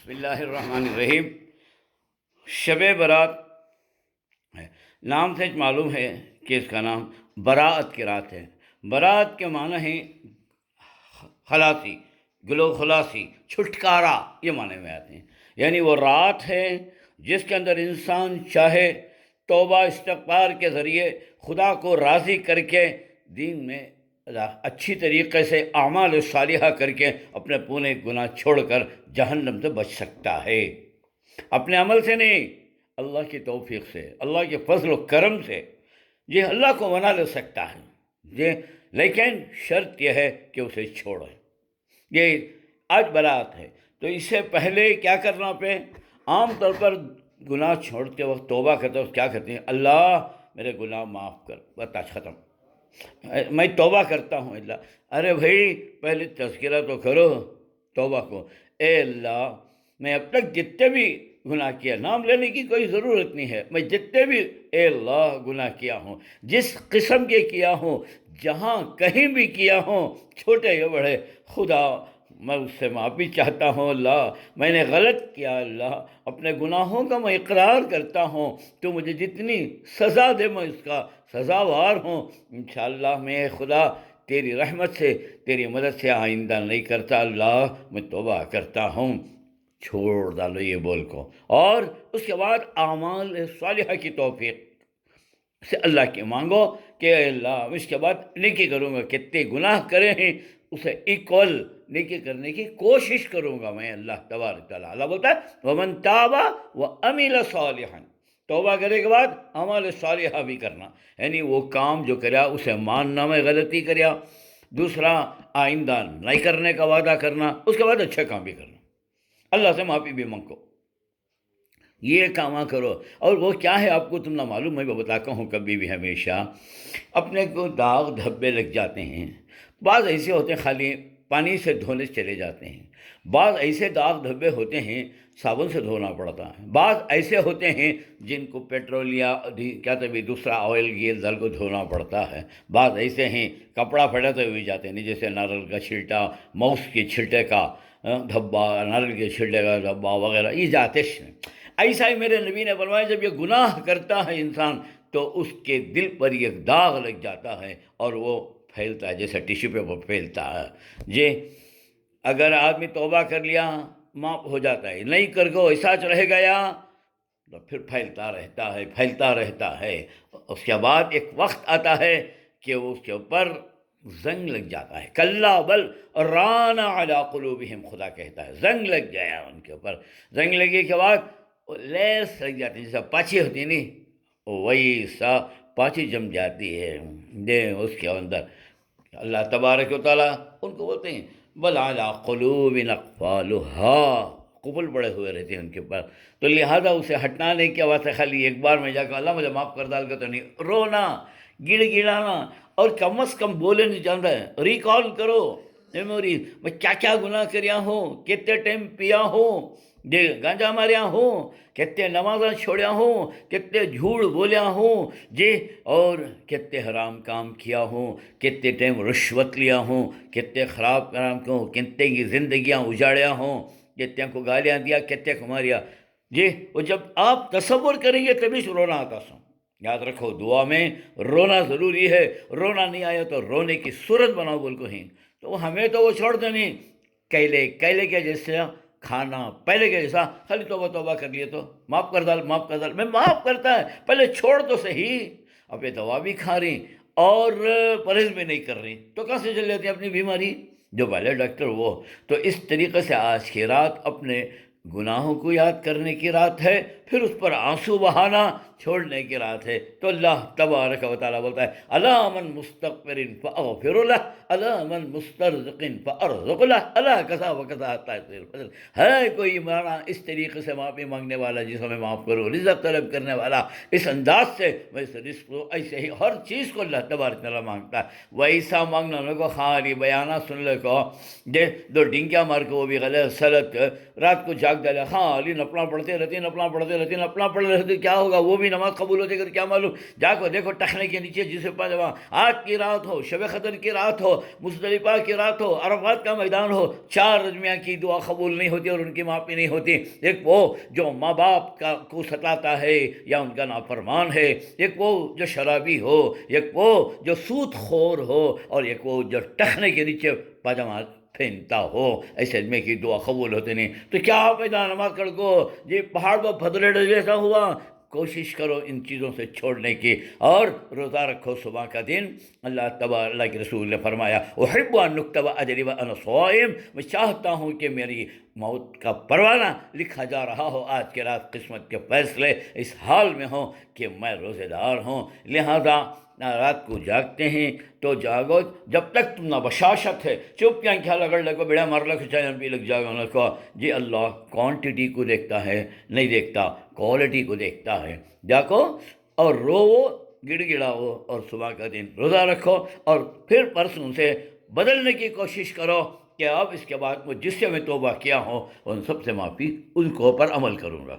بسم اللہ الرحمن الرحیم۔ شب برات ہے، نام سے معلوم ہے کہ اس کا نام براعت کی رات ہے۔ براعت کے معنی ہیں خلاصی، گلو خلاصی، چھٹکارا، یہ معنی میں آتے ہیں۔ یعنی وہ رات ہے جس کے اندر انسان چاہے توبہ استغفار کے ذریعے خدا کو راضی کر کے دین میں اچھی طریقے سے اعمال صالحہ کر کے اپنے پونے گناہ چھوڑ کر جہنم سے بچ سکتا ہے، اپنے عمل سے نہیں، اللہ کی توفیق سے، اللہ کے فضل و کرم سے یہ اللہ کو منا لے سکتا ہے یہ، لیکن شرط یہ ہے کہ اسے چھوڑے۔ یہ آج برات ہے تو اس سے پہلے کیا کرنا پہ؟ عام طور پر گناہ چھوڑتے وقت توبہ کرتے وقت کیا کرتے ہیں؟ اللہ میرے گناہ معاف کر، بس ختم، میں توبہ کرتا ہوں اللہ۔ ارے بھائی پہلے تذکرہ تو کرو توبہ کو۔ اے اللہ میں اب تک جتنے بھی گناہ کیا، نام لینے کی کوئی ضرورت نہیں ہے، میں جتنے بھی اے اللہ گناہ کیا ہوں، جس قسم کے کیا ہوں، جہاں کہیں بھی کیا ہوں، چھوٹے یا بڑے، خدا میں اس سے معافی چاہتا ہوں۔ اللہ میں نے غلط کیا، اللہ اپنے گناہوں کا میں اقرار کرتا ہوں، تو مجھے جتنی سزا دے میں اس کا سزاوار ہوں۔ انشاءاللہ میں خدا تیری رحمت سے، تیری مدد سے آئندہ نہیں کرتا، اللہ میں توبہ کرتا ہوں۔ چھوڑ ڈالو یہ بول کو، اور اس کے بعد اعمال صالحہ کی توفیق سے اللہ کی مانگو کہ اے اللہ اس کے بعد نیکی کروں گا، کتنے گناہ کرے ہیں اسے ایکول نیکی کرنے کی کوشش کروں گا میں، اللہ تبارک تعالیٰ۔ اللہ بولتا ہے وَمَن تَابَ وَعَمِلَ صَالِحًا، توبہ کرنے کے بعد عمل صالحہ بھی کرنا، یعنی وہ کام جو کریا اسے ماننا میں غلطی کریا، دوسرا آئندہ نہیں کرنے کا وعدہ کرنا، اس کے بعد اچھا کام بھی کرنا، اللہ سے معافی بھی مانگو، یہ کام کرو۔ اور وہ کیا ہے آپ کو تم نہ معلوم، میں بتاتا ہوں کبھی بھی ہمیشہ اپنے کو داغ دھبے لگ جاتے ہیں، بعض ایسے ہوتے ہیں خالی پانی سے دھونے چلے جاتے ہیں، بعض ایسے داغ دھبے ہوتے ہیں صابن سے دھونا پڑتا ہے، بعض ایسے ہوتے ہیں جن کو پیٹرول یا کیا تو بھی دوسرا آئل گیل ڈال کو دھونا پڑتا ہے، بعض ایسے ہیں کپڑا پھٹاتے ہوئے جاتے ہیں، جیسے ناریل کا چھلٹا، موس کے چھلٹے کا دھبا، ناریل کے چھلٹے کا دھبا وغیرہ، یہ جاتے ہیں۔ ایسا ہی میرے نبی نے فرمایا جب یہ گناہ کرتا ہے انسان تو اس کے دل پر ایک داغ لگ جاتا ہے اور وہ پھیلتا ہے جیسے ٹیشو پیپر پھیلتا ہے۔ جی اگر آدمی توبہ کر لیا معاف ہو جاتا ہے، نہیں کر کے ایسا رہ گیا تو پھر پھیلتا رہتا ہے، پھیلتا رہتا ہے۔ اس کے بعد ایک وقت آتا ہے کہ اس کے اوپر زنگ لگ جاتا ہے، کلا بل ران علی قلوبہم، خدا کہتا ہے زنگ لگ گیا ان کے اوپر۔ زنگ لگنے کے بعد لیس لگ جاتی ہے، جیسا پاچی ہوتی ہے نہیں، ویسا پاچی جم جاتی ہے دے اس کے اندر۔ اللہ تبارک و تعالیٰ ان کو بولتے ہیں بل علی قلوب اقفالها، قفل پڑے ہوئے رہتے ہیں ان کے اوپر، تو لہذا اسے ہٹنا نہیں کیا واسطے خالی ایک بار میں جا کر اللہ مجھے معاف کر ڈال کا تو نہیں، رونا، گڑ گڑانا، اور کم از کم بولے نہیں جان رہا ہے، ریکال کرو میموری، میں کیا کیا گناہ کریا ہوں، کتنے ٹائم پیا ہوں، جی گانجا ماریا ہوں، کتنے نمازاں چھوڑیا ہوں، کتنے جھوٹ بولیا ہوں، جی اور کتنے حرام کام کیا ہوں، کتنے ٹائم رشوت لیا ہوں، کتنے خراب کام کیوں، کتنے کی زندگیاں اجاڑیا ہوں، کتنے کو گالیاں دیا، کتنے کو ماریا۔ جی وہ جب آپ تصور کریں گے تبھی سے رونا آتا سو، یاد رکھو دعا میں رونا ضروری ہے، رونا نہیں آیا تو رونے کی صورت بناؤ بول کو ہی، تو ہمیں تو وہ چھوڑتے نہیں، کیلے کے جیسے کھانا، پہلے کے جیسا خالی توبہ توبہ کر لیے تو معاف کر ڈال، معاف کر ڈال، میں معاف کرتا ہے، پہلے چھوڑ تو صحیح، اب یہ دوا بھی کھا رہی اور پرہیز بھی نہیں کر رہی تو کہاں سے چل جاتی اپنی بیماری؟ جو پہلے ڈاکٹر وہ تو اس طریقے سے آج کی رات اپنے گناہوں کو یاد کرنے کی رات ہے، پھر اس پر آنسو بہانا چھوڑنے کی رات ہے۔ تو اللہ تبارک و تعالیٰ بولتا ہے الا من مستغفر فاغفر له، الا من مسترزق فارزق له، الا کذا وکذا حتی یصل الفجر۔ ہے کوئی مانا اس طریقے سے معافی مانگنے والا جسے میں معاف کروں، رزق طلب کرنے والا اس انداز سے، ویسے رزق کو ایسے ہی ہر چیز کو اللہ تبارک تعالیٰ مانگتا ہے، ویسا مانگنا نہ کو خالی بیانہ سن لے کو دے دو ڈنکیاں مار کے وہ بھی غلط سلط رات کو جاگ ڈالا، خالی نپنا پڑتے رہتے، نپنا پڑتے رہتے، نپنا پڑ رہتے، کیا ہوگا وہ بھی نماز قبول ہوتی ہے کیا معلوم؟ جا کو دیکھو ٹخنے کے نیچے جسے پاجامہ، آج کی رات ہو، شب قدر کی رات ہو، مزدلفہ کی رات ہو، عرفات کا میدان ہو، 4 رجمیاں کی دعا قبول نہیں ہوتی اور ان کی معافی نہیں ہوتی۔ ایک وہ جو ماں باپ کو ستاتا ہے یا ان کا نافرمان ہے، ایک وہ جو شرابی ہو، ایک وہ جو سود خور ہو، اور ایک وہ جو ٹخنے کے نیچے پاجامہ پھینتا ہو، ایسے آدمی کی دعا قبول ہوتے نہیں۔ تو کیا پیدا نماز کر کو جی پہاڑ پر پھدرے جیسا ہوا؟ کوشش کرو ان چیزوں سے چھوڑنے کی، اور روزہ رکھو صبح کا دن۔ اللہ کے رسول نے فرمایا احب ان نکتب اجری وانا صائم، میں چاہتا ہوں کہ میری موت کا پروانہ لکھا جا رہا ہو آج کے رات، قسمت کے فیصلے اس حال میں ہوں کہ میں روزے دار ہوں۔ لہذا رات کو جاگتے ہیں تو جاگو جب تک تم نہ بشاشت ہے، چپ کیا خیال اگر لگو بیڑا مر لگو چاہے پی لگ جاگو نہ کو جی اللہ کوانٹٹی کو دیکھتا ہے نہیں دیکھتا، کوالٹی کو دیکھتا ہے۔ جاگو اور رو گڑ گڑاؤ اور صبح کا دن روزہ رکھو، اور پھر پرسوں سے بدلنے کی کوشش کرو کہ اب اس کے بعد وہ جس سے میں توبہ کیا ہوں ان سب سے معافی ان کو پر عمل کروں گا۔